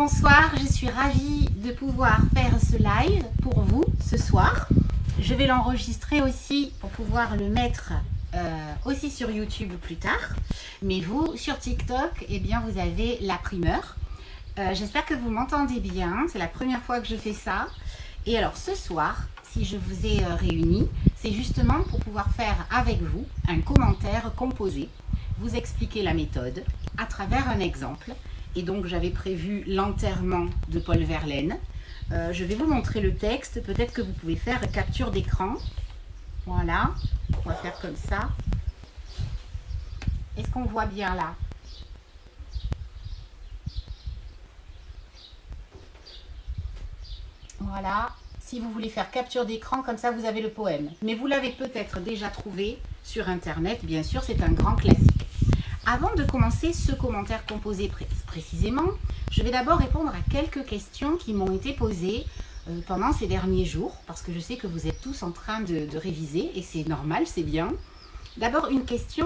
bonsoir, je suis ravie de pouvoir faire ce live pour vous ce soir. Je vais l'enregistrer aussi pour pouvoir le mettre aussi sur YouTube plus tard. Mais vous, sur TikTok, eh bien, vous avez la primeur. J'espère que vous m'entendez bien, c'est la première fois que je fais ça. Et alors ce soir, si je vous ai réunis, c'est justement pour pouvoir faire avec vous un commentaire composé, vous expliquer la méthode à travers un exemple. Et donc j'avais prévu l'enterrement de Paul Verlaine. Je vais vous montrer le texte, peut-être que vous pouvez faire capture d'écran. Voilà, on va faire comme ça. Est-ce qu'on voit bien là ? Voilà, si vous voulez faire capture d'écran, comme ça vous avez le poème. Mais vous l'avez peut-être déjà trouvé sur internet, bien sûr, c'est un grand classique. Avant de commencer ce commentaire composé précisément, je vais d'abord répondre à quelques questions qui m'ont été posées pendant ces derniers jours, parce que je sais que vous êtes tous en train de réviser, et c'est normal, c'est bien. D'abord, une question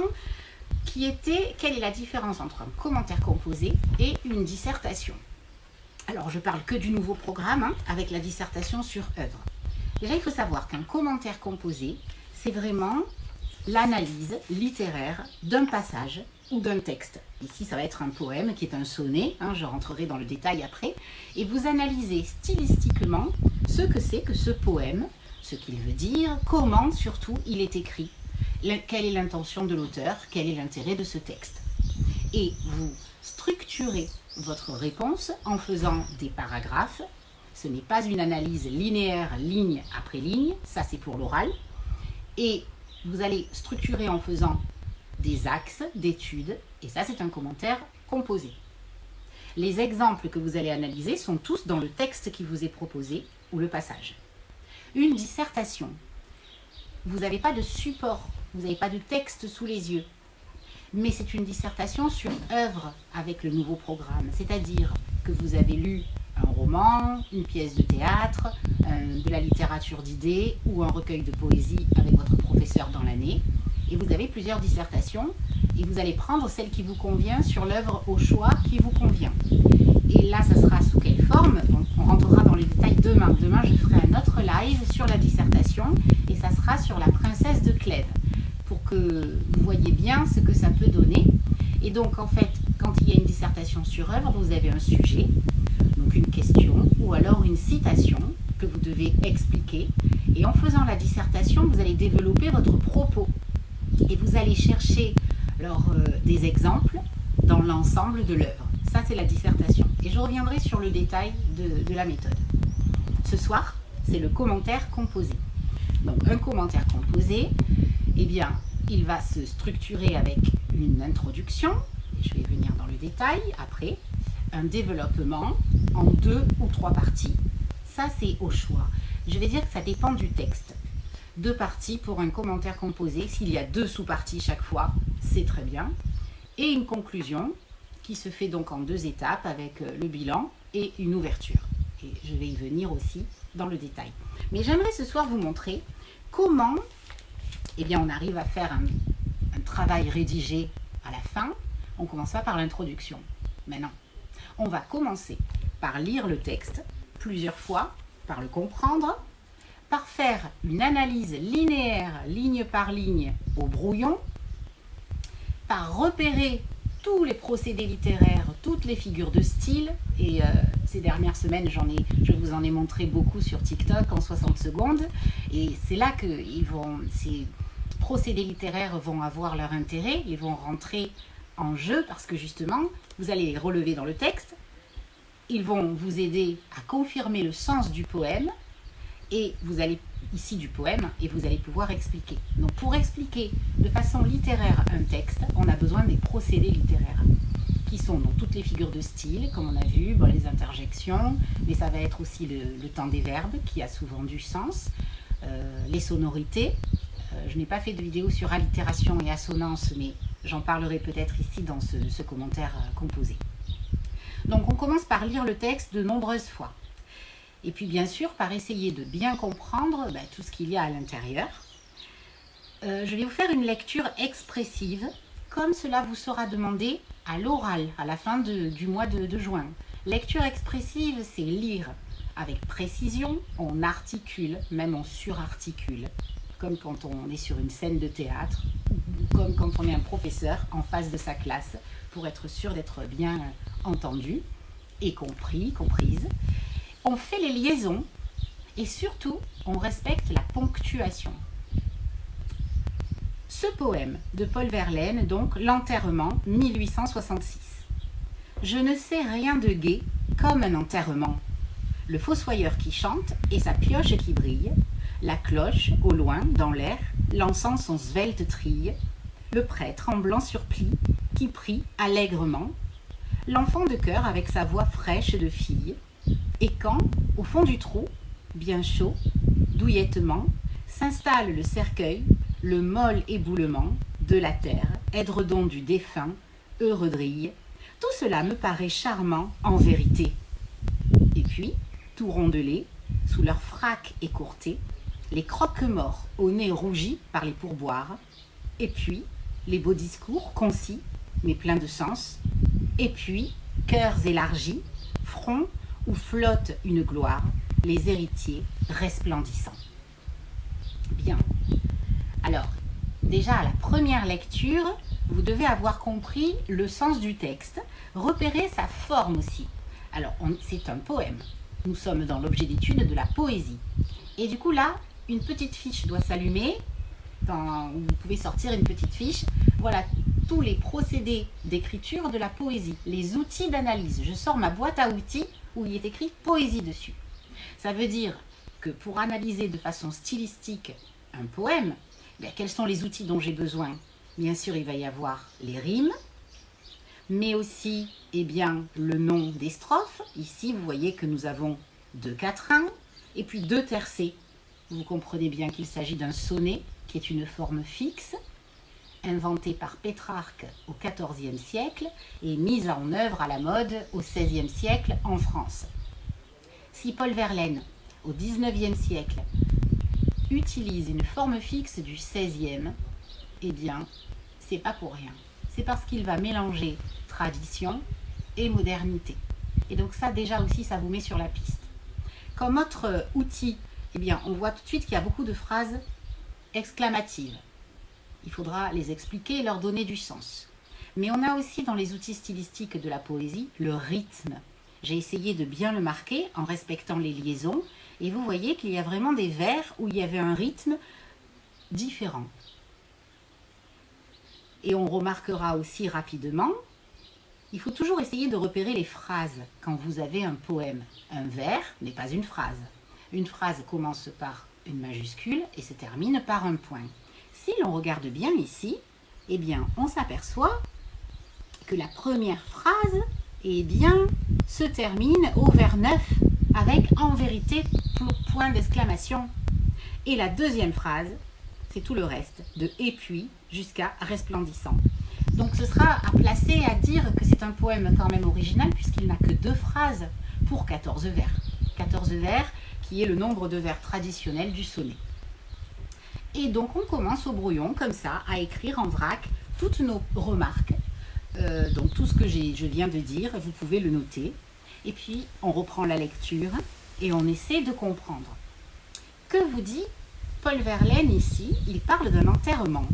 qui était, quelle est la différence entre un commentaire composé et une dissertation ? Alors, je parle que du nouveau programme, avec la dissertation sur œuvre. Déjà, il faut savoir qu'un commentaire composé, c'est vraiment l'analyse littéraire d'un passage ou d'un texte. Ici, ça va être un poème qui est un sonnet, je rentrerai dans le détail après, et vous analysez stylistiquement ce que c'est que ce poème, ce qu'il veut dire, comment surtout il est écrit, quelle est l'intention de l'auteur, quel est l'intérêt de ce texte. Et vous structurez votre réponse en faisant des paragraphes. Ce n'est pas une analyse linéaire, ligne après ligne, ça c'est pour l'oral, et vous allez structurer en faisant des axes d'études, et ça c'est un commentaire composé. Les exemples que vous allez analyser sont tous dans le texte qui vous est proposé ou le passage. Une dissertation, vous n'avez pas de support, vous n'avez pas de texte sous les yeux, mais c'est une dissertation sur œuvre avec le nouveau programme, c'est-à-dire que vous avez lu un roman, une pièce de théâtre, de la littérature d'idées ou un recueil de poésie avec votre professeur dans l'année. Et vous avez plusieurs dissertations et vous allez prendre celle qui vous convient sur l'œuvre au choix qui vous convient. Et là, ça sera sous quelle forme ? On rentrera dans les détails demain. Demain, je ferai un autre live sur la dissertation et ça sera sur la princesse de Clèves pour que vous voyez bien ce que ça peut donner. Et donc, en fait, quand il y a une dissertation sur œuvre, vous avez un sujet, donc une question ou alors une citation que vous devez expliquer. Et en faisant la dissertation, vous allez développer votre propos. Et vous allez chercher des exemples dans l'ensemble de l'œuvre. Ça, c'est la dissertation. Et je reviendrai sur le détail de la méthode. Ce soir, c'est le commentaire composé. Donc, un commentaire composé, eh bien, il va se structurer avec une introduction, et je vais venir dans le détail après, un développement en 2 ou 3 parties. Ça, c'est au choix. Je vais dire que ça dépend du texte. 2 parties pour un commentaire composé. S'il y a 2 sous-parties chaque fois, c'est très bien. Et une conclusion qui se fait donc en 2 étapes avec le bilan et une ouverture. Et je vais y venir aussi dans le détail. Mais j'aimerais ce soir vous montrer comment on arrive à faire un travail rédigé à la fin. On ne commence pas par l'introduction. Mais non. On va commencer par lire le texte plusieurs fois, par le comprendre, par faire une analyse linéaire, ligne par ligne, au brouillon, par repérer tous les procédés littéraires, toutes les figures de style, et ces dernières semaines, je vous en ai montré beaucoup sur TikTok en 60 secondes, et c'est là que ces procédés littéraires vont avoir leur intérêt, ils vont rentrer en jeu, parce que justement, vous allez les relever dans le texte, ils vont vous aider à confirmer le sens du poème, et vous allez ici du poème et vous allez pouvoir expliquer. Donc pour expliquer de façon littéraire un texte, on a besoin des procédés littéraires qui sont donc toutes les figures de style, comme on a vu, les interjections, mais ça va être aussi le temps des verbes qui a souvent du sens, les sonorités. Je n'ai pas fait de vidéo sur allitération et assonance, mais j'en parlerai peut-être ici dans ce commentaire composé. Donc on commence par lire le texte de nombreuses fois. Et puis bien sûr, par essayer de bien comprendre tout ce qu'il y a à l'intérieur. Je vais vous faire une lecture expressive, comme cela vous sera demandé à l'oral, à la fin du mois de juin. Lecture expressive, c'est lire avec précision, on articule, même on surarticule, comme quand on est sur une scène de théâtre, ou comme quand on est un professeur en face de sa classe, pour être sûr d'être bien entendu et compris, comprise. On fait les liaisons et surtout, on respecte la ponctuation. Ce poème de Paul Verlaine, donc L'enterrement, 1866. Je ne sais rien de gai comme un enterrement. Le fossoyeur qui chante et sa pioche qui brille, la cloche, au loin, dans l'air, lançant son svelte trille, le prêtre en blanc surplis qui prie allègrement, l'enfant de chœur avec sa voix fraîche de fille, et quand, au fond du trou, bien chaud, douillettement, s'installe le cercueil, le molle éboulement de la terre, édredon du défunt, heureux drille, tout cela me paraît charmant en vérité. Et puis, tout rondelés, sous leur frac écourté, les croque-morts au nez rougi par les pourboires, et puis les beaux discours concis, mais pleins de sens, et puis cœurs élargis, fronts où flotte une gloire, les héritiers resplendissants. Bien. Alors, déjà à la première lecture, vous devez avoir compris le sens du texte, repérer sa forme aussi. Alors, c'est un poème. Nous sommes dans l'objet d'étude de la poésie. Et du coup, là, une petite fiche doit s'allumer. Vous pouvez sortir une petite fiche. Voilà tous les procédés d'écriture de la poésie, les outils d'analyse. Je sors ma boîte à outils où il est écrit poésie dessus. Ça veut dire que pour analyser de façon stylistique un poème, quels sont les outils dont j'ai besoin? Bien sûr, il va y avoir les rimes, mais aussi le nom des strophes. Ici, vous voyez que nous avons 2 quatrains et puis 2 tercets. Vous comprenez bien qu'il s'agit d'un sonnet qui est une forme fixe, inventée par Pétrarque au XIVe siècle et mise en œuvre à la mode au XVIe siècle en France. Si Paul Verlaine, au XIXe siècle, utilise une forme fixe du XVIe, c'est pas pour rien. C'est parce qu'il va mélanger tradition et modernité. Et donc ça, déjà aussi, ça vous met sur la piste. Comme autre outil, on voit tout de suite qu'il y a beaucoup de phrases exclamatives. Il faudra les expliquer et leur donner du sens. Mais on a aussi dans les outils stylistiques de la poésie le rythme. J'ai essayé de bien le marquer en respectant les liaisons. Et vous voyez qu'il y a vraiment des vers où il y avait un rythme différent. Et on remarquera aussi rapidement, il faut toujours essayer de repérer les phrases quand vous avez un poème. Un vers n'est pas une phrase. Une phrase commence par une majuscule et se termine par un point. Si l'on regarde bien ici, on s'aperçoit que la première phrase se termine au vers 9 avec en vérité point d'exclamation. Et la deuxième phrase, c'est tout le reste, de et puis jusqu'à resplendissant. Donc ce sera à placer, à dire que c'est un poème quand même original puisqu'il n'a que 2 phrases pour 14 vers. 14 vers qui est le nombre de vers traditionnel du sonnet. Et donc on commence au brouillon comme ça à écrire en vrac toutes nos remarques. Donc tout ce que je viens de dire, vous pouvez le noter. Et puis on reprend la lecture et on essaie de comprendre. Que vous dit Paul Verlaine ici? Il parle d'un enterrement.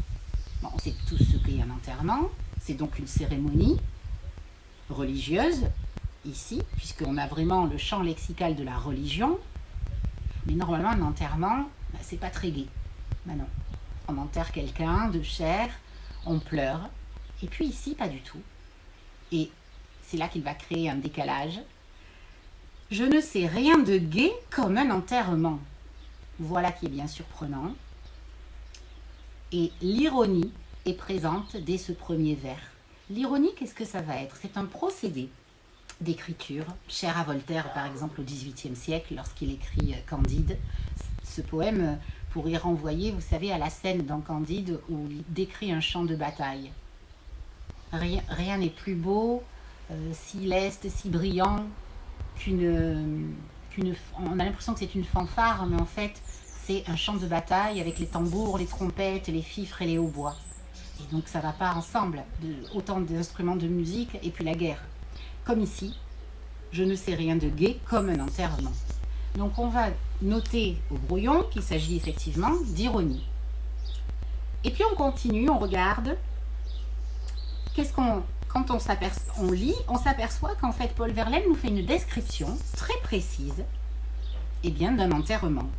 Bon, on sait tous ce qu'est un enterrement. C'est donc une cérémonie religieuse, ici, puisqu'on a vraiment le champ lexical de la religion. Mais normalement, un enterrement, c'est pas très gai. Non. On enterre quelqu'un de chair, on pleure. Et puis ici, pas du tout. Et c'est là qu'il va créer un décalage. Je ne sais rien de gai comme un enterrement. Voilà qui est bien surprenant. Et l'ironie est présente dès ce premier vers. L'ironie, qu'est-ce que ça va être? C'est un procédé d'écriture, cher à Voltaire par exemple au XVIIIe siècle lorsqu'il écrit Candide. Ce poème pourrait renvoyer, vous savez, à la scène dans Candide où il décrit un champ de bataille. Rien n'est plus beau, si leste, si brillant on a l'impression que c'est une fanfare, mais en fait c'est un champ de bataille avec les tambours, les trompettes, les fifres et les hautbois. Et donc ça ne va pas ensemble, autant d'instruments de musique et puis la guerre. Comme ici, je ne sais rien de gai comme un enterrement. Donc on va noter au brouillon qu'il s'agit effectivement d'ironie. Et puis on continue, on regarde. Quand on lit, on s'aperçoit qu'en fait Paul Verlaine nous fait une description très précise d'un enterrement.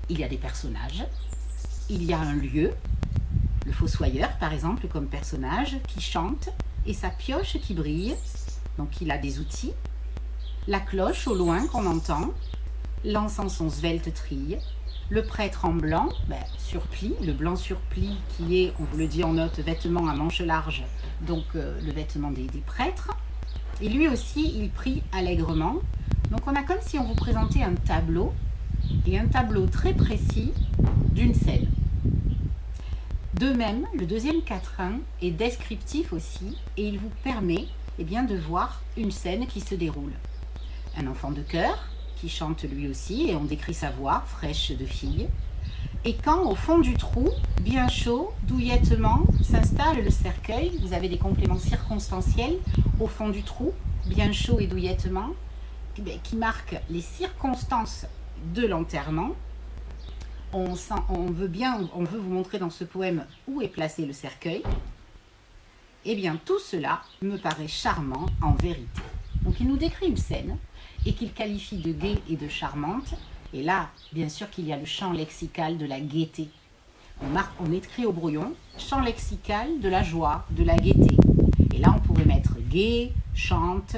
Il y a des personnages, il y a un lieu, le fossoyeur par exemple comme personnage qui chante et sa pioche qui brille, donc il a des outils, la cloche au loin qu'on entend, l'encens son svelte trille, le prêtre en blanc, surplis, le blanc surplis qui est, on vous le dit en note, vêtement à manches larges, donc le vêtement des prêtres. Et lui aussi, il prie allègrement. Donc on a comme si on vous présentait un tableau, et un tableau très précis d'une scène. De même, le deuxième quatrain est descriptif aussi, et il vous permet de voir une scène qui se déroule. Un enfant de chœur, qui chante lui aussi, et on décrit sa voix, fraîche de fille. Et quand, au fond du trou, bien chaud, douillettement, s'installe le cercueil, vous avez des compléments circonstanciels, au fond du trou, bien chaud et douillettement, qui marquent les circonstances de l'enterrement. On veut vous montrer dans ce poème où est placé le cercueil. Tout cela me paraît charmant en vérité. Donc il nous décrit une scène, et qu'il qualifie de gaie et de charmante. Et là, bien sûr qu'il y a le champ lexical de la gaieté. On écrit au brouillon, champ lexical de la joie, de la gaieté. Et là, on pourrait mettre gai, chante,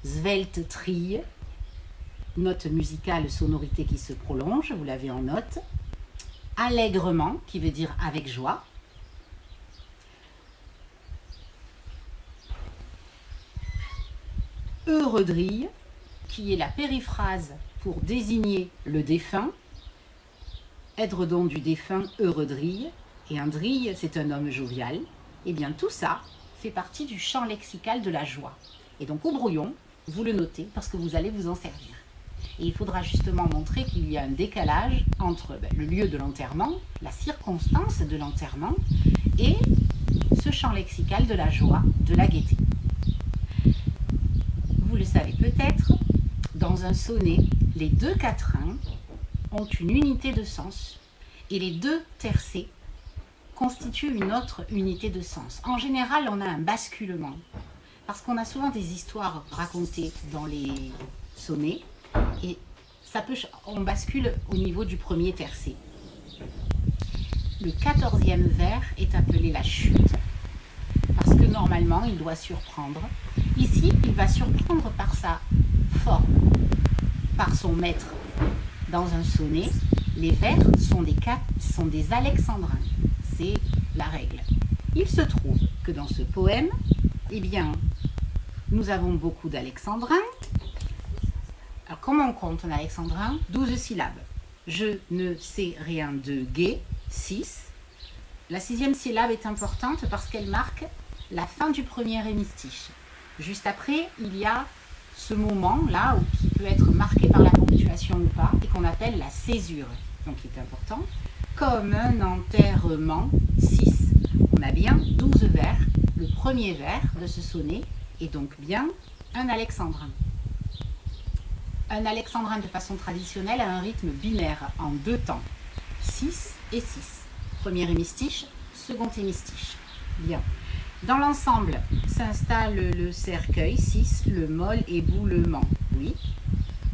svelte trille, note musicale, sonorité qui se prolonge, vous l'avez en note, allègrement, qui veut dire avec joie, heureudrille, qui est la périphrase pour désigner le défunt, édredon du défunt, heureudrille, et un drille, c'est un homme jovial. Tout ça fait partie du champ lexical de la joie. Et donc au brouillon, vous le notez parce que vous allez vous en servir. Et il faudra justement montrer qu'il y a un décalage entre le lieu de l'enterrement, la circonstance de l'enterrement, et ce champ lexical de la joie, de la gaieté. Vous le savez peut-être, dans un sonnet, les deux quatrains ont une unité de sens et les deux tercets constituent une autre unité de sens. En général, on a un basculement parce qu'on a souvent des histoires racontées dans les sonnets et on bascule au niveau du premier tercet. Le 14e vers est appelé la chute parce que normalement, il doit surprendre. Ici, il va surprendre par sa forme, par son maître. Dans un sonnet, les vers sont des alexandrins. C'est la règle. Il se trouve que dans ce poème, nous avons beaucoup d'alexandrins. Alors, comment on compte un alexandrin? 12 syllabes. Je ne sais rien de gai, 6. La 6e syllabe est importante parce qu'elle marque la fin du premier hémistiche. Juste après, il y a ce moment-là qui peut être marqué par la ponctuation ou pas et qu'on appelle la césure, donc qui est important. Comme un enterrement, 6. On a bien 12 vers. Le premier vers de ce sonnet est donc bien un alexandrin. Un alexandrin de façon traditionnelle a un rythme binaire en 2 temps, 6 et 6. Premier hémistiche, second hémistiche. Bien. Dans l'ensemble s'installe le cercueil, 6, le mol, éboulement. Oui.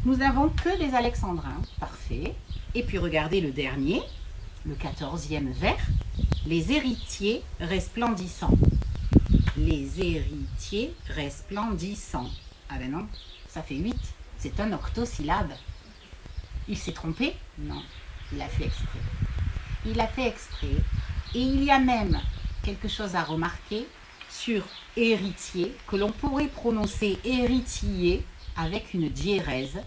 Nous n'avons que des alexandrins. Parfait. Et puis regardez le dernier, le 14e vers. Les héritiers resplendissants. Les héritiers resplendissants. Ah ben non, ça fait 8. C'est un octosyllabe. Il s'est trompé? Non, il a fait exprès. Il a fait exprès. Et il y a même quelque chose à remarquer sur héritier, que l'on pourrait prononcer héritier avec une diérèse.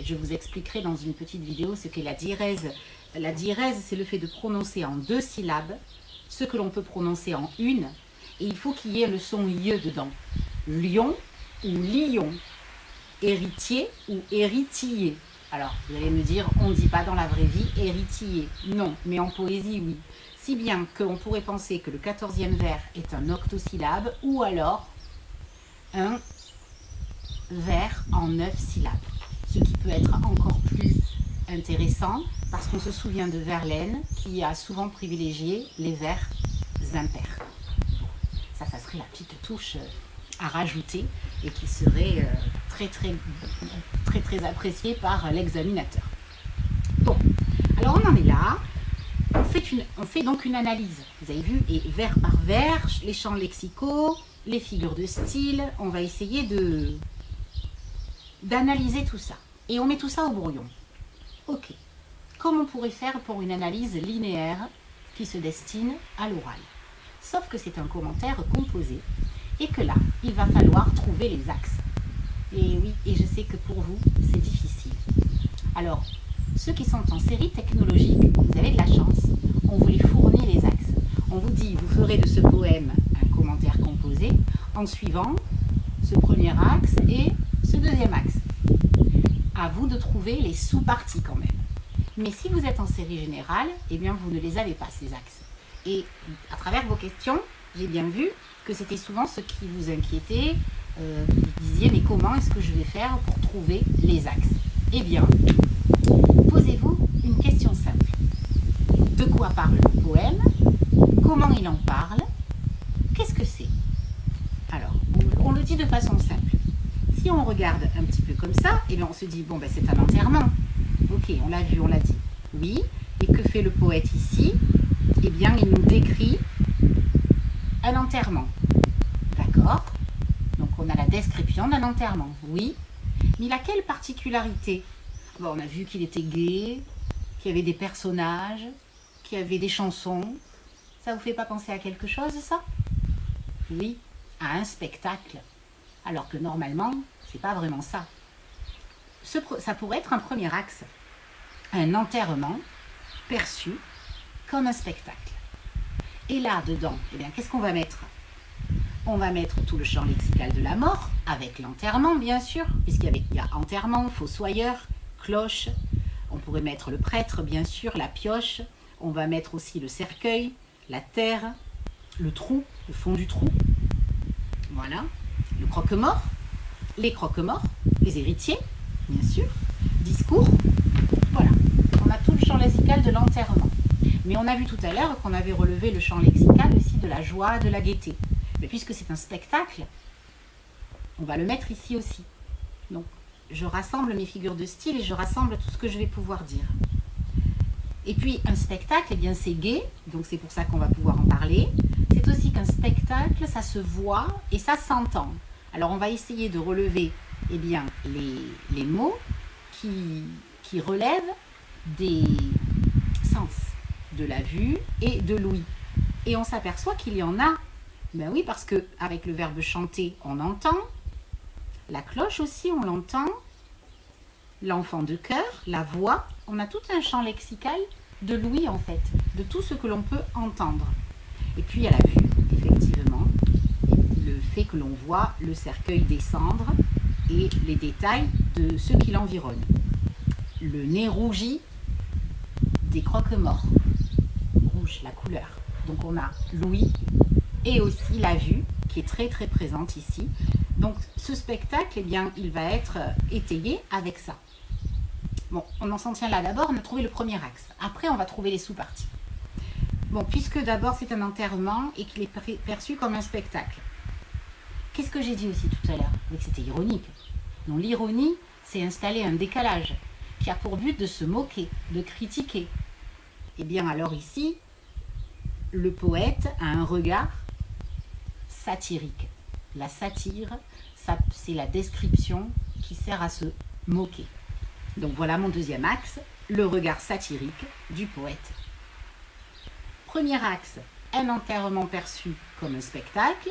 Je vous expliquerai dans une petite vidéo ce qu'est la diérèse. La diérèse, c'est le fait de prononcer en 2 syllabes ce que l'on peut prononcer en une, et il faut qu'il y ait le son ie dedans. Lion ou lion, héritier ou héritier. Alors, vous allez me dire, on ne dit pas dans la vraie vie héritier. Non, mais en poésie, oui. Si bien qu'on pourrait penser que le 14e vers est un octosyllabe ou alors un vers en 9 syllabes. Ce qui peut être encore plus intéressant parce qu'on se souvient de Verlaine qui a souvent privilégié les vers impairs. Ça serait la petite touche à rajouter et qui serait très appréciée par l'examinateur. Bon, alors on en est là. On fait donc une analyse, vous avez vu, et vers par vers, les champs lexicaux, les figures de style, on va essayer d'analyser tout ça. Et on met tout ça au brouillon. Ok, comment on pourrait faire pour une analyse linéaire qui se destine à l'oral? Sauf que c'est un commentaire composé et que là, il va falloir trouver les axes. Et oui, et je sais que pour vous, c'est difficile. Alors, ceux qui sont en série technologique, vous avez de la chance, on vous les fournit les axes. On vous dit, vous ferez de ce poème un commentaire composé en suivant ce premier axe et ce deuxième axe. À vous de trouver les sous-parties quand même. Mais si vous êtes en série générale, eh bien vous ne les avez pas ces axes. Et à travers vos questions, j'ai bien vu que c'était souvent ce qui vous inquiétait. Vous disiez, mais comment est-ce que je vais faire pour trouver les axes? Eh bien, posez-vous une question simple. De quoi parle le poème? Comment il en parle? Qu'est-ce que c'est? Alors, on le dit de façon simple. Si on regarde un petit peu comme ça, eh bien on se dit, bon, ben, c'est un enterrement. Ok, on l'a vu, on l'a dit. Oui, et que fait le poète ici? Eh bien, il nous décrit un enterrement. D'accord? Donc, on a la description d'un enterrement. Oui, mais il a quelle particularité? Bon, on a vu qu'il était gai, qu'il y avait des personnages, qu'il y avait des chansons. Ça vous fait pas penser à quelque chose, ça? Oui, à un spectacle. Alors que normalement, c'est pas vraiment ça. Ça pourrait être un premier axe. Un enterrement perçu comme un spectacle. Et là, dedans, eh bien, qu'est-ce qu'on va mettre? On va mettre tout le champ lexical de la mort, avec l'enterrement, bien sûr, puisqu'il y a enterrement, fossoyeur, cloche. On pourrait mettre le prêtre, bien sûr, la pioche. On va mettre aussi le cercueil, la terre, le trou, le fond du trou. Voilà. Le croque-mort, les croque-morts, les héritiers, bien sûr, discours. Voilà. On a tout le champ lexical de l'enterrement. Mais on a vu tout à l'heure qu'on avait relevé le champ lexical aussi de la joie, de la gaieté. Mais puisque c'est un spectacle, on va le mettre ici aussi. Donc, je rassemble mes figures de style et je rassemble tout ce que je vais pouvoir dire. Et puis, un spectacle, eh bien, c'est gai, donc c'est pour ça qu'on va pouvoir en parler. C'est aussi qu'un spectacle, ça se voit et ça s'entend. Alors, on va essayer de relever, eh bien, les mots qui relèvent des sens, de la vue et de l'ouïe. Et on s'aperçoit qu'il y en a. Ben oui, parce qu'avec le verbe chanter, on entend. La cloche aussi, on l'entend. L'enfant de cœur, la voix. On a tout un champ lexical de l'ouïe, en fait, de tout ce que l'on peut entendre. Et puis, il y a la vue, effectivement. Le fait que l'on voit le cercueil descendre et les détails de ce qui l'environne. Le nez rougi des croque-morts. Rouge, la couleur. Donc, on a l'ouïe et aussi la vue qui est très présente ici. Donc ce spectacle, eh bien, il va être étayé avec ça. Bon, on s'en tient là. D'abord, on a trouvé le premier axe. Après, on va trouver les sous-parties. Bon, puisque d'abord c'est un enterrement et qu'il est perçu comme un spectacle. Qu'est-ce que j'ai dit aussi tout à l'heure? Oui, c'était ironique. Non, l'ironie, c'est installer un décalage qui a pour but de se moquer, de critiquer. Eh bien, alors ici, le poète a un regard satirique. La satire, c'est la description qui sert à se moquer. Donc voilà mon deuxième axe, le regard satirique du poète. Premier axe, un enterrement perçu comme un spectacle.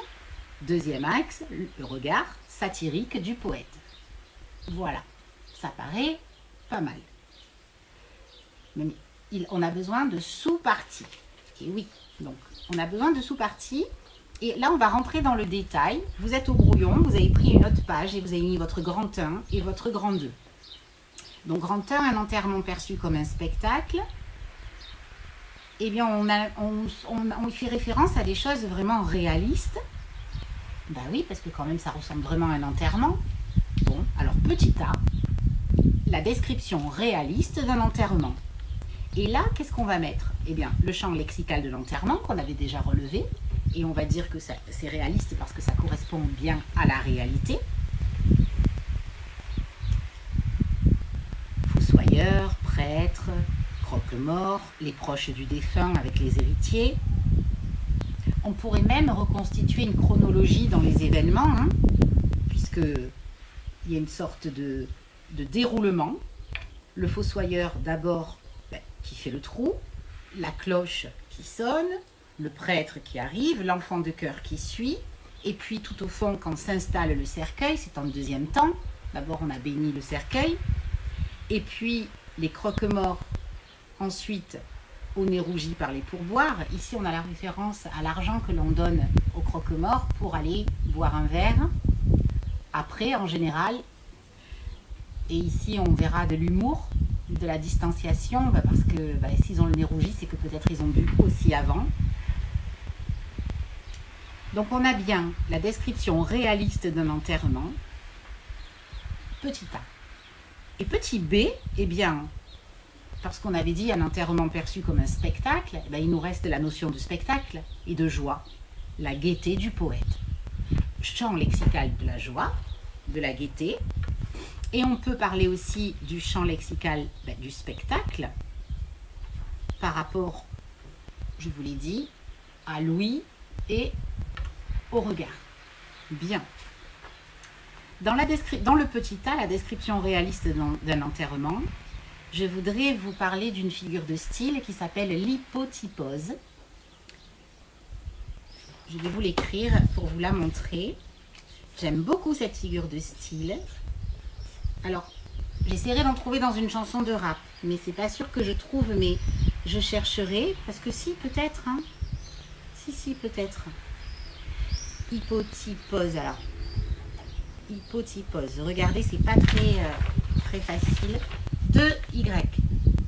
Deuxième axe, le regard satirique du poète. Voilà, ça paraît pas mal. Mais on a besoin de sous-parties. Et oui, donc on a besoin de sous-parties. Et là, on va rentrer dans le détail. Vous êtes au brouillon, vous avez pris une autre page et vous avez mis votre grand 1 et votre grand 2. Donc, grand 1, un enterrement perçu comme un spectacle. Eh bien, on fait référence à des choses vraiment réalistes. Ben oui, parce que quand même, ça ressemble vraiment à un enterrement. Bon, avons, alors petit a, la description réaliste d'un enterrement. Et là, qu'est-ce qu'on va mettre? Eh bien, le champ lexical de l'enterrement qu'on avait déjà relevé, et on va dire que c'est réaliste parce que ça correspond bien à la réalité. Fossoyeur, prêtre, croque-mort, les proches du défunt avec les héritiers. On pourrait même reconstituer une chronologie dans les événements, hein, puisqu'il y a une sorte de déroulement. Le fossoyeur d'abord qui fait le trou, la cloche qui sonne, le prêtre qui arrive, l'enfant de chœur qui suit, et puis tout au fond quand s'installe le cercueil, c'est en deuxième temps. D'abord on a béni le cercueil, et puis les croque-morts ensuite au nez rougi par les pourboires. Ici on a la référence à l'argent que l'on donne aux croque-morts pour aller boire un verre. Après en général, et ici on verra de l'humour, de la distanciation, parce que s'ils ont le nez rougi, c'est que peut-être ils ont bu aussi avant. Donc on a bien la description réaliste d'un enterrement, petit a. Et petit b, eh bien, parce qu'on avait dit un enterrement perçu comme un spectacle, il nous reste la notion de spectacle et de joie, la gaieté du poète. Champ lexical de la joie, de la gaieté. Et on peut parler aussi du champ lexical du spectacle par rapport, je vous l'ai dit, à l'ouïe et au regard. Bien. Dans le petit a, la description réaliste d'un enterrement, je voudrais vous parler d'une figure de style qui s'appelle l'hypotypose. Je vais vous l'écrire pour vous la montrer. J'aime beaucoup cette figure de style. Alors, j'essaierai d'en trouver dans une chanson de rap, mais c'est pas sûr que je trouve, mais je chercherai, parce que si, peut-être, hein. Si, peut-être. Hypotypose, alors. Hypotypose. Regardez, c'est pas très facile. 2Y.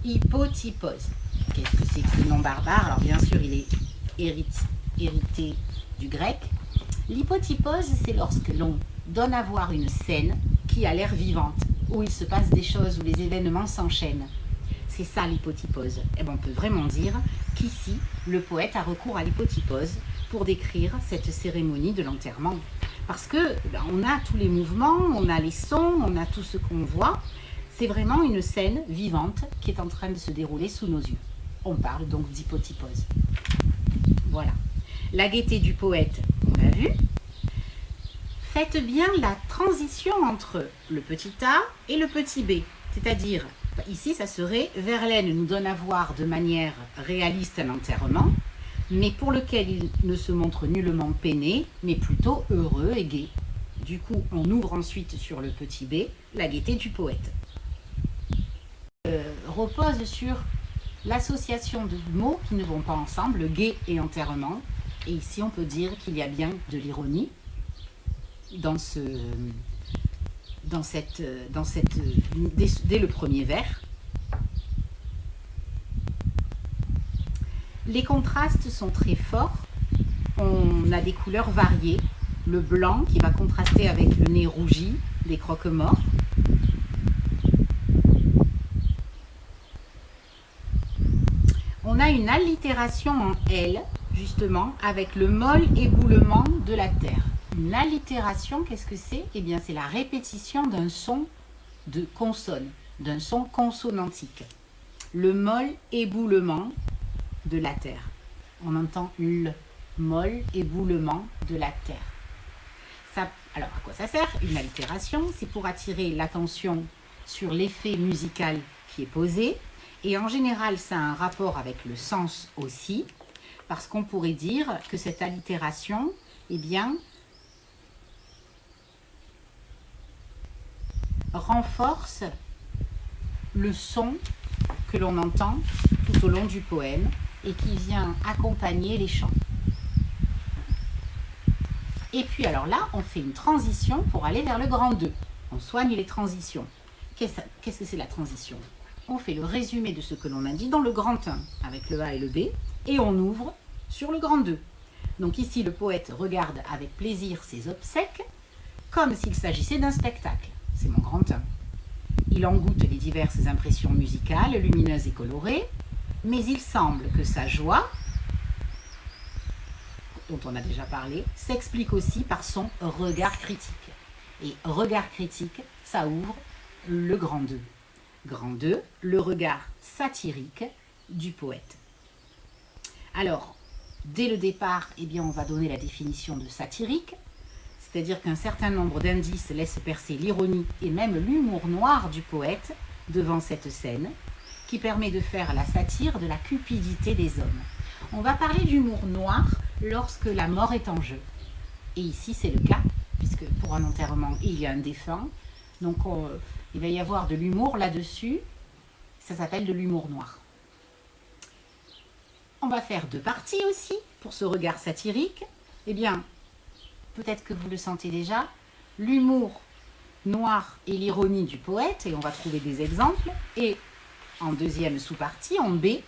Hypotypose. Qu'est-ce que c'est que ce nom barbare? Alors, bien sûr, il est hérité du grec. L'hypotypose, c'est lorsque l'on donne à voir une scène qui a l'air vivante, où il se passe des choses, où les événements s'enchaînent. C'est ça l'hypotypose. Et on peut vraiment dire qu'ici, le poète a recours à l'hypotypose pour décrire cette cérémonie de l'enterrement. Parce que on a tous les mouvements, on a les sons, on a tout ce qu'on voit. C'est vraiment une scène vivante qui est en train de se dérouler sous nos yeux. On parle donc d'hypotypose. Voilà. La gaieté du poète, on l'a vu. Faites bien la transition entre le petit a et le petit b. C'est-à-dire, ici, ça serait « Verlaine nous donne à voir de manière réaliste un enterrement, mais pour lequel il ne se montre nullement peiné, mais plutôt heureux et gai. » Du coup, on ouvre ensuite sur le petit b, la gaieté du poète. Repose sur l'association de mots qui ne vont pas ensemble, gai et enterrement. Et ici, on peut dire qu'il y a bien de l'ironie dès le premier vers. Les contrastes sont très forts. On a des couleurs variées. Le blanc qui va contraster avec le nez rougi des croque-morts. On a une allitération en L, justement, avec le molle éboulement de la terre. Une allitération, qu'est-ce que c'est? Eh bien, c'est la répétition d'un son de consonne, d'un son consonantique. Le molle éboulement de la terre. On entend le molle éboulement de la terre. Ça, alors, à quoi ça sert? Une allitération, c'est pour attirer l'attention sur l'effet musical qui est posé. Et en général, ça a un rapport avec le sens aussi, parce qu'on pourrait dire que cette allitération, eh bien, renforce le son que l'on entend tout au long du poème et qui vient accompagner les chants. Et puis alors là, on fait une transition pour aller vers le grand 2. On soigne les transitions. Qu'est-ce que c'est la transition? On fait le résumé de ce que l'on a dit dans le grand 1 avec le A et le B et on ouvre sur le grand 2. Donc ici, le poète regarde avec plaisir ses obsèques comme s'il s'agissait d'un spectacle. c'est mon grand 1. Il en goûte les diverses impressions musicales, lumineuses et colorées, mais il semble que sa joie, dont on a déjà parlé, s'explique aussi par son regard critique. Et regard critique, ça ouvre le grand 2. Grand 2, le regard satirique du poète. Alors, dès le départ, eh bien, on va donner la définition de satirique, c'est-à-dire qu'un certain nombre d'indices laissent percer l'ironie et même l'humour noir du poète devant cette scène, qui permet de faire la satire de la cupidité des hommes. On va parler d'humour noir lorsque la mort est en jeu. Et ici, c'est le cas, puisque pour un enterrement, il y a un défunt. Donc, il va y avoir de l'humour là-dessus. Ça s'appelle de l'humour noir. On va faire 2 parties aussi pour ce regard satirique. Eh bien, peut-être que vous le sentez déjà, l'humour noir et l'ironie du poète, et on va trouver des exemples. Et en deuxième sous-partie, en B,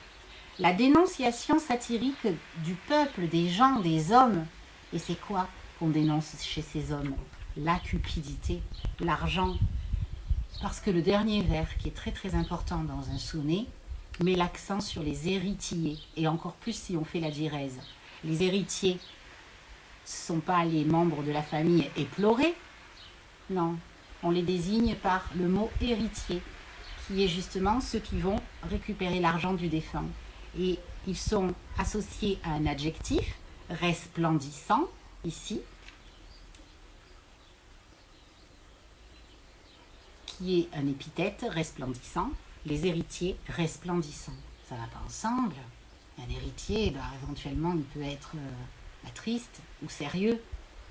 la dénonciation satirique du peuple, des gens, des hommes. Et c'est quoi qu'on dénonce chez ces hommes? La cupidité, l'argent. Parce que le dernier vers, qui est très très important dans un sonnet, met l'accent sur les héritiers, et encore plus si on fait la diérèse. Les héritiers, ce ne sont pas les membres de la famille éplorés, non, on les désigne par le mot héritier, qui est justement ceux qui vont récupérer l'argent du défunt. Et ils sont associés à un adjectif, resplendissant, ici, qui est un épithète, resplendissant, les héritiers resplendissants. Ça ne va pas ensemble. Un héritier, éventuellement, il peut être triste, ou sérieux,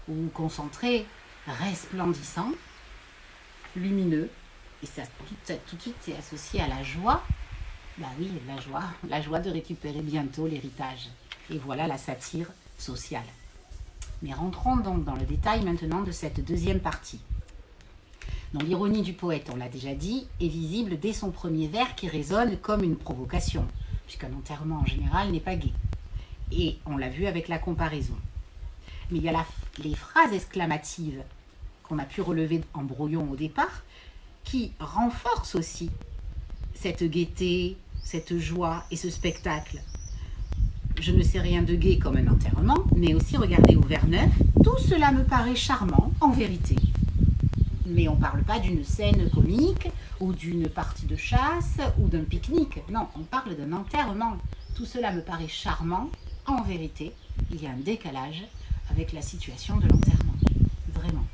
ou concentré, resplendissant, lumineux, et ça tout de suite c'est associé à la joie. Oui, la joie de récupérer bientôt l'héritage. Et voilà la satire sociale. Mais rentrons donc dans le détail maintenant de cette deuxième partie. Donc l'ironie du poète, on l'a déjà dit, est visible dès son premier vers qui résonne comme une provocation, puisqu'un enterrement en général n'est pas gai. Et on l'a vu avec la comparaison. Mais il y a les phrases exclamatives qu'on a pu relever en brouillon au départ, qui renforcent aussi cette gaieté, cette joie et ce spectacle. Je ne sais rien de gai comme un enterrement, mais aussi regardez au vers 9, tout cela me paraît charmant en vérité. Mais on ne parle pas d'une scène comique ou d'une partie de chasse ou d'un pique-nique. Non, on parle d'un enterrement. Tout cela me paraît charmant. En vérité, il y a un décalage avec la situation de l'enterrement. Vraiment.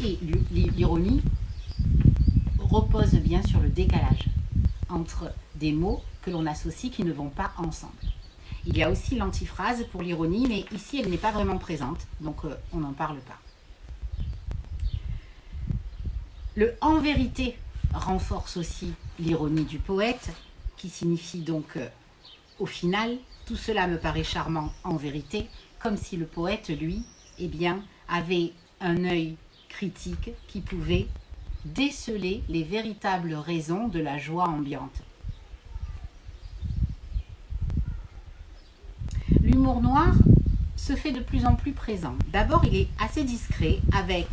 Et l'ironie repose bien sur le décalage entre des mots que l'on associe qui ne vont pas ensemble. Il y a aussi l'antiphrase pour l'ironie, mais ici elle n'est pas vraiment présente, donc on n'en parle pas. Le « en vérité » renforce aussi l'ironie du poète, qui signifie donc au final, tout cela me paraît charmant en vérité, comme si le poète, lui, eh bien, avait un œil critique qui pouvait déceler les véritables raisons de la joie ambiante. L'humour noir se fait de plus en plus présent. D'abord, il est assez discret avec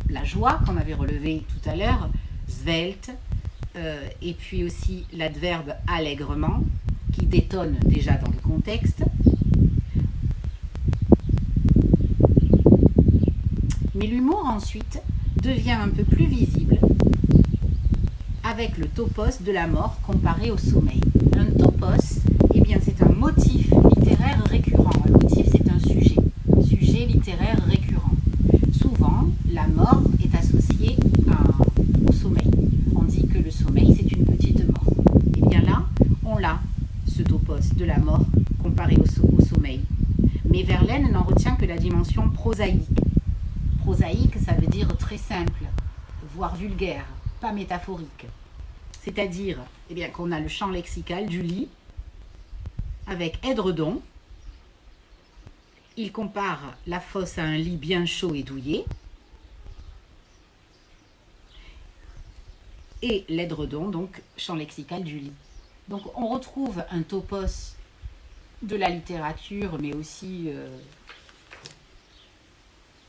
la joie, qu'on avait relevé tout à l'heure, svelte, et puis aussi l'adverbe allègrement, qui détonne déjà dans le contexte. Mais l'humour ensuite devient un peu plus visible avec le topos de la mort comparé au sommeil. Un topos, eh bien, c'est un motif littéraire récurrent. Un motif, c'est un sujet littéraire récurrent. Souvent, la mort est associée au sommeil. On dit que le sommeil, c'est une petite mort. Eh bien là, on l'a, ce topos de la mort comparé au sommeil. Mais Verlaine n'en retient que la dimension prosaïque. Prosaïque, ça veut dire très simple, voire vulgaire, pas métaphorique. C'est-à-dire eh bien, qu'on a le champ lexical du lit avec édredon. Il compare la fosse à un lit bien chaud et douillet. Et l'édredon, donc champ lexical du lit. Donc on retrouve un topos de la littérature, mais aussi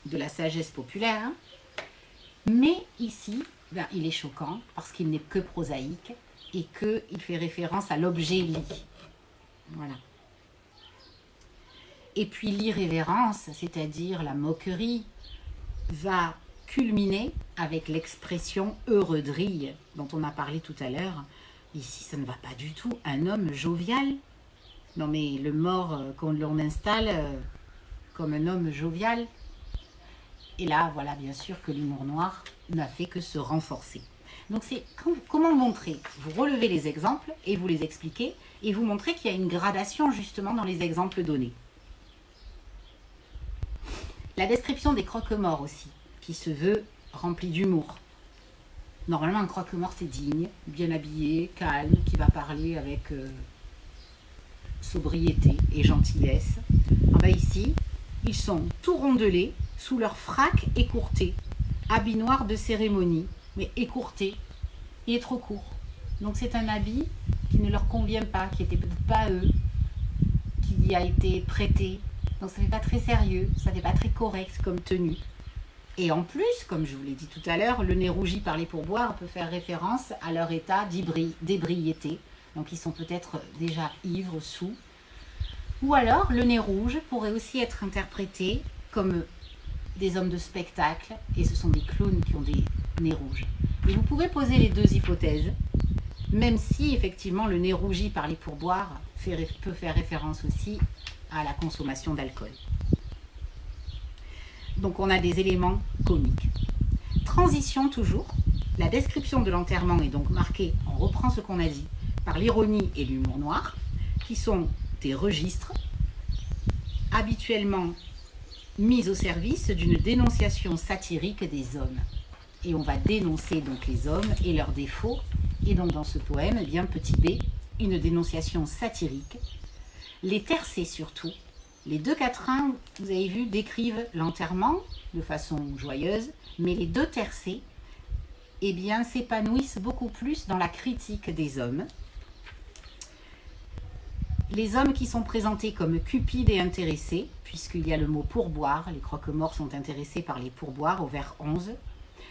de la sagesse populaire, Mais ici, ben, il est choquant parce qu'il n'est que prosaïque et qu'il fait référence à l'objet lit. Voilà. Et puis l'irrévérence, c'est-à-dire la moquerie, va culminer avec l'expression heureux drille dont on a parlé tout à l'heure. Ici, ça ne va pas du tout. Un homme jovial. Non mais le mort qu'on installe comme un homme jovial. Et là, voilà, bien sûr que l'humour noir n'a fait que se renforcer. Donc c'est comment montrer. Vous relevez les exemples et vous les expliquez et vous montrez qu'il y a une gradation justement dans les exemples donnés. La description des croque-morts aussi, qui se veut remplie d'humour. Normalement, un croque-mort, c'est digne, bien habillé, calme, qui va parler avec sobriété et gentillesse. Ah ben ici, ils sont tout rondelés, sous leur frac écourté, habit noir de cérémonie, mais écourté. Il est trop court. Donc c'est un habit qui ne leur convient pas, qui n'était peut-être pas eux, qui a été prêté. Donc ça ne fait pas très sérieux, ça ne fait pas très correct comme tenue. Et en plus, comme je vous l'ai dit tout à l'heure, le nez rougi par les pourboires peut faire référence à leur état d'ébriété. Donc ils sont peut-être déjà ivres, sous. Ou alors, le nez rouge pourrait aussi être interprété comme des hommes de spectacle. Et ce sont des clowns qui ont des nez rouges. Et vous pouvez poser les deux hypothèses, même si effectivement le nez rougi par les pourboires peut faire référence aussi à la consommation d'alcool. Donc on a des éléments comiques. Transition toujours. La description de l'enterrement est donc marquée, on reprend ce qu'on a dit, par l'ironie et l'humour noir, qui sont des registres habituellement mis au service d'une dénonciation satirique des hommes. Et on va dénoncer donc les hommes et leurs défauts. Et donc dans ce poème, eh bien petit b, une dénonciation satirique. Les tercets surtout. Les deux quatrains, vous avez vu, décrivent l'enterrement de façon joyeuse, mais les deux tercets, eh bien, s'épanouissent beaucoup plus dans la critique des hommes. Les hommes qui sont présentés comme cupides et intéressés, puisqu'il y a le mot pourboire, les croque-morts sont intéressés par les pourboires au vers 11.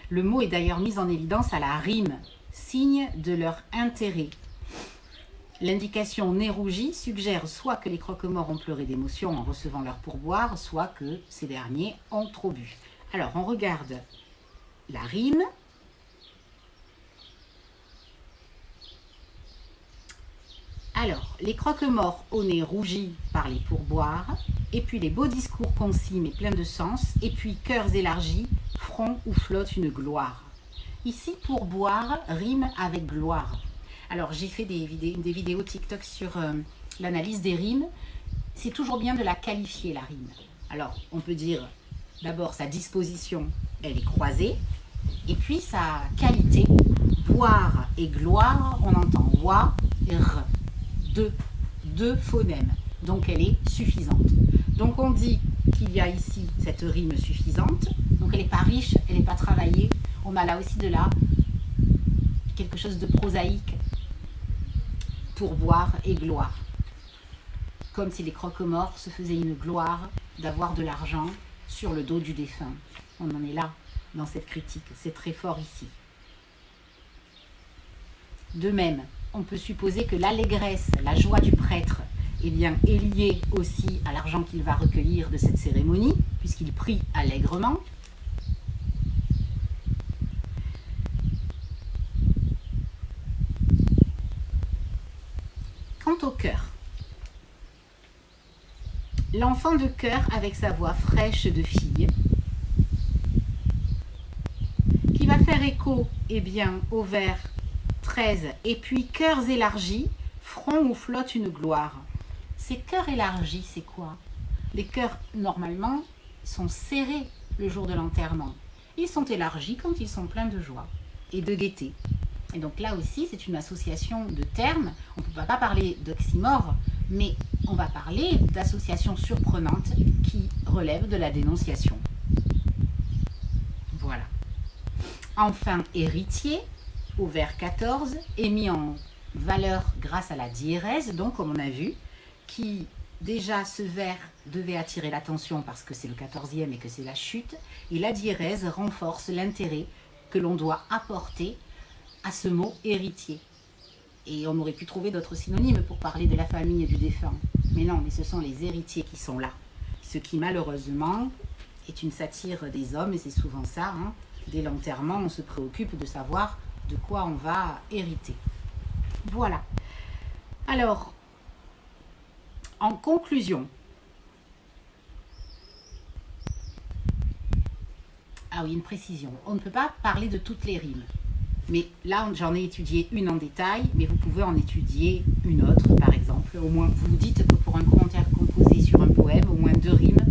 Le mot est d'ailleurs mis en évidence à la rime, signe de leur intérêt. L'indication nez rougi suggère soit que les croque-morts ont pleuré d'émotion en recevant leur pourboire, soit que ces derniers ont trop bu. Alors, on regarde la rime. Alors, les croque-morts au nez rougi par les pourboires, et puis les beaux discours concis mais pleins de sens, et puis cœurs élargis, front où flotte une gloire. Ici, pourboire rime avec gloire. Alors, j'ai fait des vidéos TikTok sur l'analyse des rimes. C'est toujours bien de la qualifier, la rime. Alors, on peut dire d'abord sa disposition, elle est croisée. Et puis sa qualité, boire et gloire, on entend wa et r. Deux phonèmes. Donc, elle est suffisante. Donc, on dit qu'il y a ici cette rime suffisante. Donc, elle n'est pas riche, elle n'est pas travaillée. On a là aussi de là quelque chose de prosaïque. Pourboire et gloire. Comme si les croque-morts se faisaient une gloire d'avoir de l'argent sur le dos du défunt. On en est là dans cette critique. C'est très fort ici. De même, on peut supposer que l'allégresse, la joie du prêtre, eh bien, est liée aussi à l'argent qu'il va recueillir de cette cérémonie, puisqu'il prie allègrement. Quant au cœur, l'enfant de cœur avec sa voix fraîche de fille, qui va faire écho eh bien, au vers 13, et puis cœurs élargis, front où flotte une gloire. Ces cœurs élargis, c'est quoi? Les cœurs, normalement, sont serrés le jour de l'enterrement. Ils sont élargis quand ils sont pleins de joie et de gaieté. Et donc là aussi, c'est une association de termes. On ne peut pas parler d'oxymore, mais on va parler d'associations surprenantes qui relèvent de la dénonciation. Voilà. Enfin, héritier, au vers 14, est mis en valeur grâce à la diérèse, donc comme on a vu, qui déjà ce vers devait attirer l'attention parce que c'est le 14e et que c'est la chute, et la diérèse renforce l'intérêt que l'on doit apporter à ce mot héritier. Et on aurait pu trouver d'autres synonymes pour parler de la famille et du défunt. Mais non, mais ce sont les héritiers qui sont là. Ce qui malheureusement est une satire des hommes, et c'est souvent ça. Hein. Dès l'enterrement, on se préoccupe de savoir de quoi on va hériter. Voilà. Alors, en conclusion, ah oui, une précision. On ne peut pas parler de toutes les rimes. Mais là, j'en ai étudié une en détail, mais vous pouvez en étudier une autre, par exemple. Au moins, vous vous dites que pour un commentaire composé sur un poème, au moins 2 rimes,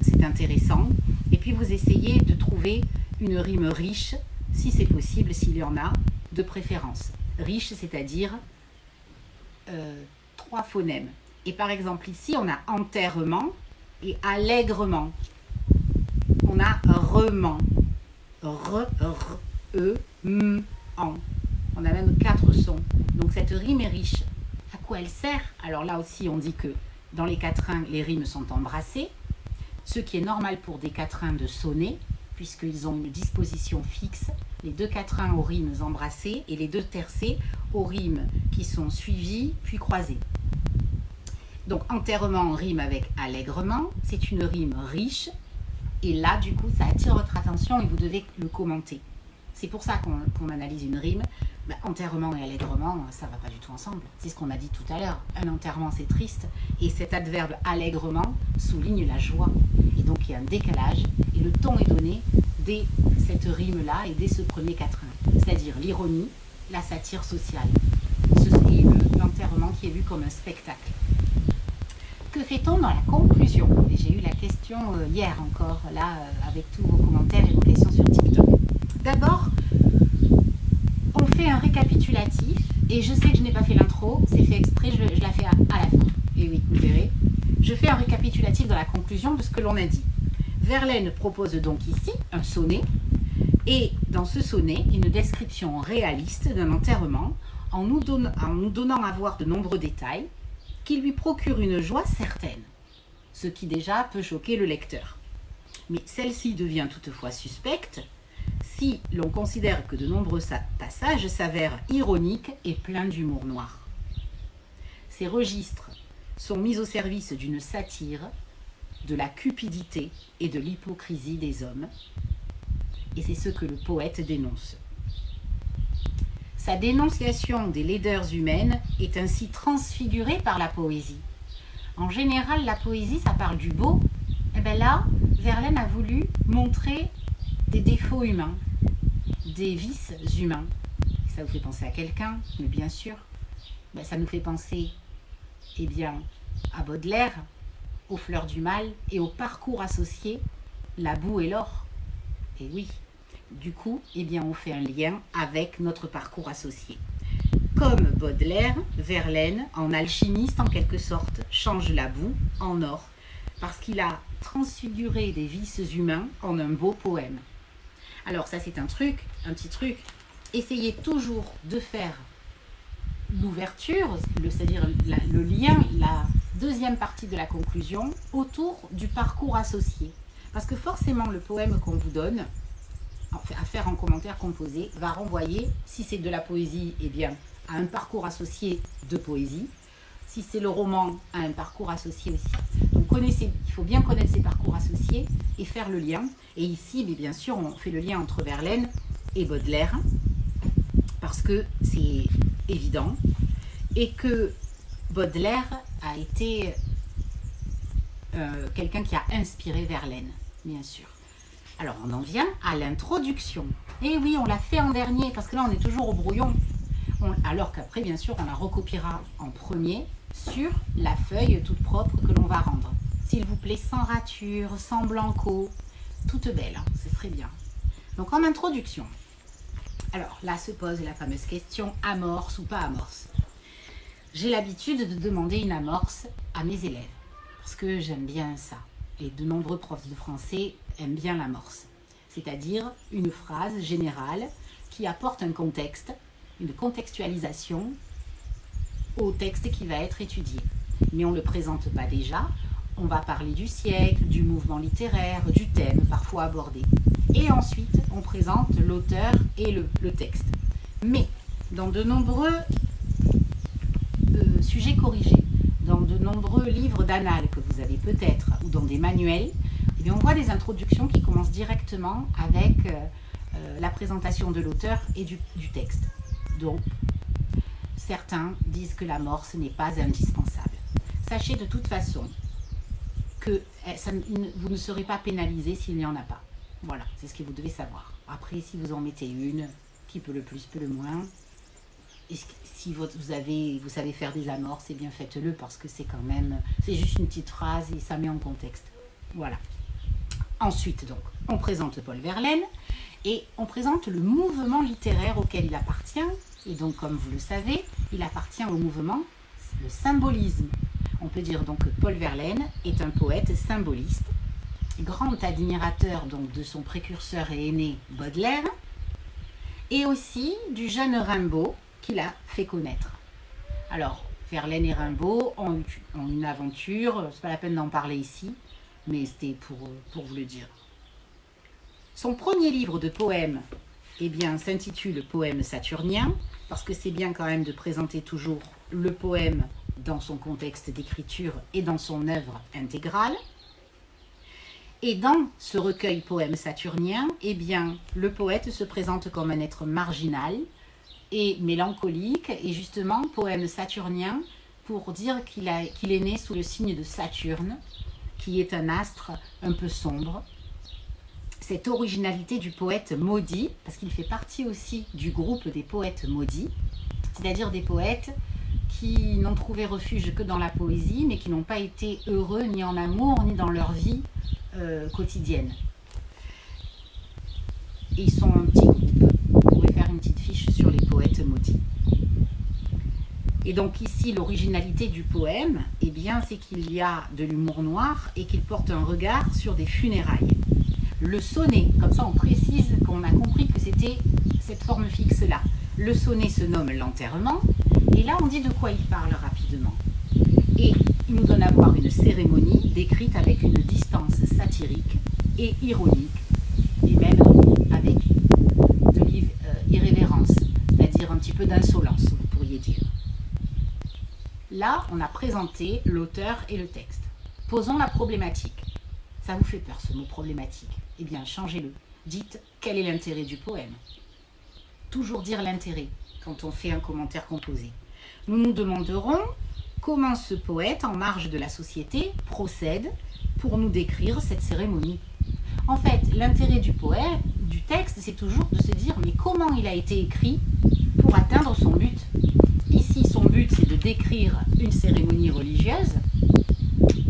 c'est intéressant. Et puis, vous essayez de trouver une rime riche, si c'est possible, s'il y en a, de préférence. Riche, c'est-à-dire 3 phonèmes. Et par exemple, ici, on a enterrement et allègrement. On a rement. E, M, en. On a même 4 sons. Donc cette rime est riche. À quoi elle sert? Alors là aussi, on dit que dans les quatrains, les rimes sont embrassées, ce qui est normal pour des quatrains de sonner, puisqu'ils ont une disposition fixe, les 2 quatrains aux rimes embrassées et les 2 tercets aux rimes qui sont suivies puis croisées. Donc enterrement rime avec allègrement, c'est une rime riche, et là du coup ça attire votre attention et vous devez le commenter. C'est pour ça qu'on analyse une rime. Ben, enterrement et allègrement, ça ne va pas du tout ensemble. C'est ce qu'on a dit tout à l'heure. Un enterrement, c'est triste. Et cet adverbe allègrement souligne la joie. Et donc, il y a un décalage. Et le ton est donné dès cette rime-là et dès ce premier quatrain. C'est-à-dire l'ironie, la satire sociale. C'est l'enterrement qui est vu comme un spectacle. Que fait-on dans la conclusion? Et j'ai eu la question hier encore, là, avec tous vos commentaires et vos questions sur TikTok. D'abord, on fait un récapitulatif, et je sais que je n'ai pas fait l'intro, c'est fait exprès, je la fais à la fin. Et oui, vous verrez. Je fais un récapitulatif dans la conclusion de ce que l'on a dit. Verlaine propose donc ici un sonnet, et dans ce sonnet, une description réaliste d'un enterrement, en nous donnant à voir de nombreux détails, qui lui procurent une joie certaine, ce qui déjà peut choquer le lecteur. Mais celle-ci devient toutefois suspecte, si l'on considère que de nombreux passages s'avèrent ironiques et pleins d'humour noir. Ces registres sont mis au service d'une satire, de la cupidité et de l'hypocrisie des hommes, et c'est ce que le poète dénonce. Sa dénonciation des laideurs humaines est ainsi transfigurée par la poésie. En général, la poésie, ça parle du beau, et bien là, Verlaine a voulu montrer des défauts humains, des vices humains. Ça vous fait penser à quelqu'un, mais bien sûr, ben ça nous fait penser à Baudelaire, aux fleurs du mal et au parcours associé, la boue et l'or. Et oui, du coup, on fait un lien avec notre parcours associé. Comme Baudelaire, Verlaine, en alchimiste en quelque sorte, change la boue en or, parce qu'il a transfiguré des vices humains en un beau poème. Alors ça c'est un petit truc, essayez toujours de faire l'ouverture, c'est-à-dire le lien, la deuxième partie de la conclusion, autour du parcours associé. Parce que forcément le poème qu'on vous donne, à faire en commentaire composé, va renvoyer, si c'est de la poésie, à un parcours associé de poésie. Si c'est le roman, à un parcours associé aussi. Donc il faut bien connaître ces parcours associés et faire le lien. Et ici, mais bien sûr, on fait le lien entre Verlaine et Baudelaire, parce que c'est évident, et que Baudelaire a été quelqu'un qui a inspiré Verlaine, bien sûr. Alors on en vient à l'introduction. Et oui, on l'a fait en dernier, parce que là on est toujours au brouillon. Alors qu'après, bien sûr, on la recopiera en premier sur la feuille toute propre que l'on va rendre. S'il vous plaît, sans rature, sans blanco, toute belle, hein, ce serait bien. Donc en introduction, alors là se pose la fameuse question, amorce ou pas amorce. J'ai l'habitude de demander une amorce à mes élèves, parce que j'aime bien ça. Et de nombreux profs de français aiment bien l'amorce. C'est-à-dire une phrase générale qui apporte un contexte, une contextualisation au texte qui va être étudié. Mais on ne le présente pas déjà, on va parler du siècle, du mouvement littéraire, du thème parfois abordé. Et ensuite, on présente l'auteur et le texte. Mais dans de nombreux sujets corrigés, dans de nombreux livres d'annales que vous avez peut-être, ou dans des manuels, eh bien, on voit des introductions qui commencent directement avec la présentation de l'auteur et du texte. Donc, certains disent que l'amorce n'est pas indispensable. Sachez de toute façon que vous ne serez pas pénalisé s'il n'y en a pas. Voilà, c'est ce que vous devez savoir. Après, si vous en mettez une, qui peut le plus, peut le moins. Et si vous savez faire des amorces, eh bien faites-le parce que c'est quand même, c'est juste une petite phrase et ça met en contexte. Voilà. Ensuite, donc, on présente Paul Verlaine et on présente le mouvement littéraire auquel il appartient. Et donc, comme vous le savez, il appartient au mouvement, le symbolisme. On peut dire donc que Paul Verlaine est un poète symboliste, grand admirateur donc de son précurseur et aîné Baudelaire, et aussi du jeune Rimbaud qu'il a fait connaître. Alors, Verlaine et Rimbaud ont une aventure, c'est pas la peine d'en parler ici, mais c'était pour vous le dire. Son premier livre de poèmes, eh bien, s'intitule Poème saturnien, parce que c'est bien quand même de présenter toujours le poème dans son contexte d'écriture et dans son œuvre intégrale. Et dans ce recueil Poème saturnien, eh bien, le poète se présente comme un être marginal et mélancolique, et justement, poème saturnien, pour dire qu'il est né sous le signe de Saturne, qui est un astre un peu sombre. Cette originalité du poète maudit, parce qu'il fait partie aussi du groupe des poètes maudits, c'est-à-dire des poètes qui n'ont trouvé refuge que dans la poésie, mais qui n'ont pas été heureux ni en amour, ni dans leur vie quotidienne. Et ils sont un petit groupe. Vous pourrez faire une petite fiche sur les poètes maudits. Et donc ici, l'originalité du poème, eh bien, c'est qu'il y a de l'humour noir et qu'il porte un regard sur des funérailles. Le sonnet, comme ça on précise qu'on a compris que c'était cette forme fixe-là. Le sonnet se nomme l'enterrement, et là on dit de quoi il parle rapidement. Et il nous donne à voir une cérémonie décrite avec une distance satirique et ironique, et même avec de l'irrévérence, c'est-à-dire un petit peu d'insolence, vous pourriez dire. Là, on a présenté l'auteur et le texte. Posons la problématique. Ça vous fait peur ce mot problématique? Eh bien, changez-le. Dites quel est l'intérêt du poème. Toujours dire l'intérêt quand on fait un commentaire composé. Nous nous demanderons comment ce poète, en marge de la société, procède pour nous décrire cette cérémonie. En fait, l'intérêt du poème, du texte, c'est toujours de se dire mais comment il a été écrit pour atteindre son but. Ici, son but, c'est de décrire une cérémonie religieuse,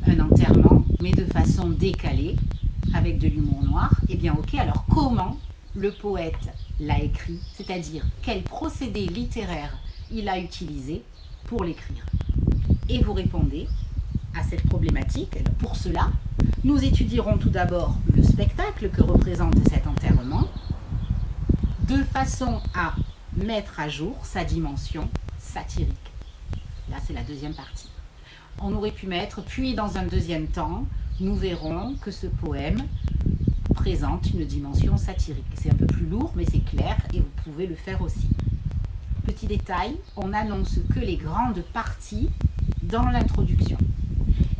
un enterrement, mais de façon décalée, avec de l'humour noir. Eh bien, ok, alors comment le poète l'a écrit, c'est-à-dire quel procédé littéraire il a utilisé pour l'écrire. Et vous répondez à cette problématique. Pour cela, nous étudierons tout d'abord le spectacle que représente cet enterrement, de façon à mettre à jour sa dimension satirique. Là, c'est la deuxième partie. On aurait pu mettre, puis dans un deuxième temps, nous verrons que ce poème présente une dimension satirique. C'est un peu plus lourd, mais c'est clair et vous pouvez le faire aussi. Petit détail, on annonce que les grandes parties dans l'introduction.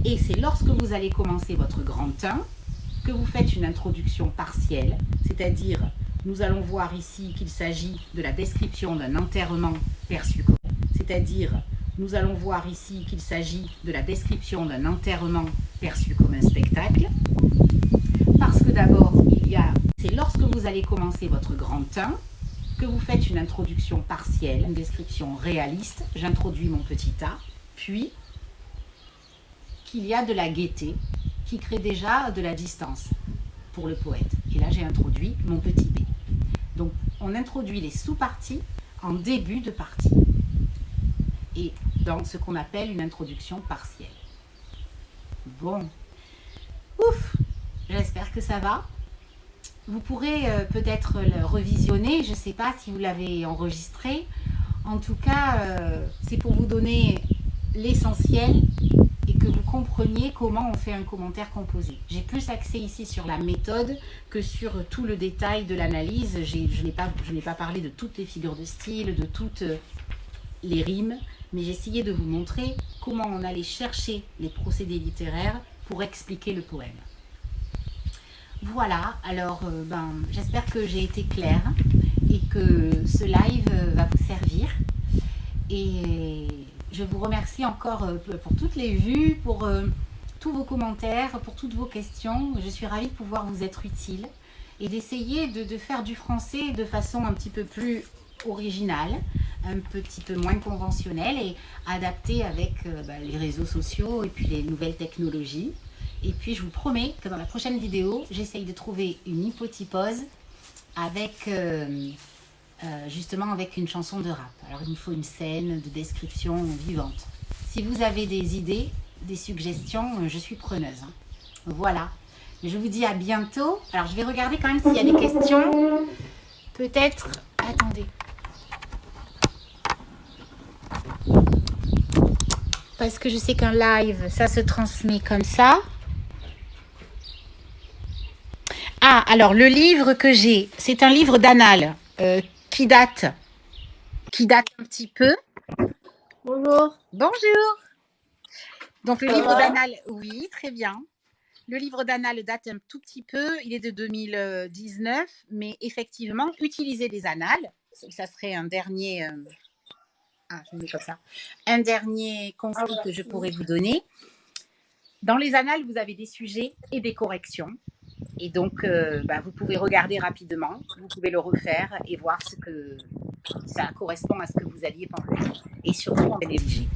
Et c'est lorsque vous allez commencer votre grand 1 que vous faites une introduction partielle, c'est-à-dire nous allons voir ici qu'il s'agit de la description d'un enterrement perçu comme, c'est-à-dire nous allons voir ici qu'il s'agit de la description d'un enterrement perçu comme un spectacle, parce que d'abord, c'est lorsque vous allez commencer votre grand 1 que vous faites une introduction partielle, une description réaliste, j'introduis mon petit a, puis qu'il y a de la gaieté qui crée déjà de la distance pour le poète. Et là, j'ai introduit mon petit b. Donc, on introduit les sous-parties en début de partie et dans ce qu'on appelle une introduction partielle. Bon, ouf, j'espère que ça va. Vous pourrez peut-être le revisionner, je ne sais pas si vous l'avez enregistré. En tout cas, c'est pour vous donner l'essentiel et que vous compreniez comment on fait un commentaire composé. J'ai plus axé ici sur la méthode que sur tout le détail de l'analyse. Je n'ai pas parlé de toutes les figures de style, de toutes les rimes, mais j'ai essayé de vous montrer comment on allait chercher les procédés littéraires pour expliquer le poème. Voilà, alors j'espère que j'ai été claire et que ce live va vous servir. Et je vous remercie encore pour toutes les vues, pour tous vos commentaires, pour toutes vos questions. Je suis ravie de pouvoir vous être utile et d'essayer de faire du français de façon un petit peu plus originale, un petit peu moins conventionnelle et adaptée avec les réseaux sociaux et puis les nouvelles technologies. Et puis je vous promets que dans la prochaine vidéo, j'essaye de trouver une hypotypose avec justement avec une chanson de rap. Alors il me faut une scène de description vivante. Si vous avez des idées, des suggestions, je suis preneuse. Voilà. Je vous dis à bientôt. Alors je vais regarder quand même s'il y a des questions. Peut-être... Attendez. Parce que je sais qu'un live, ça se transmet comme ça. Ah, alors le livre que j'ai, c'est un livre d'annales qui date un petit peu. Bonjour. Bonjour. Donc le livre d'annales, oui, très bien. Le livre d'annales date un tout petit peu, il est de 2019, mais effectivement, utiliser des annales, ça serait un dernier, je mets comme ça, un dernier conseil que je pourrais vous donner. Dans les annales, vous avez des sujets et des corrections. Et donc, vous pouvez regarder rapidement, vous pouvez le refaire et voir ce que ça correspond à ce que vous alliez penser. Et surtout en léger.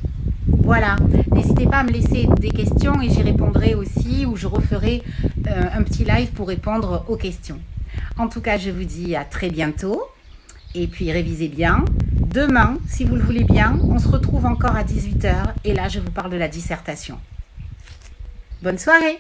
Voilà, n'hésitez pas à me laisser des questions et j'y répondrai aussi ou je referai un petit live pour répondre aux questions. En tout cas, je vous dis à très bientôt et puis révisez bien. Demain, si vous le voulez bien, on se retrouve encore à 18 h et là, je vous parle de la dissertation. Bonne soirée!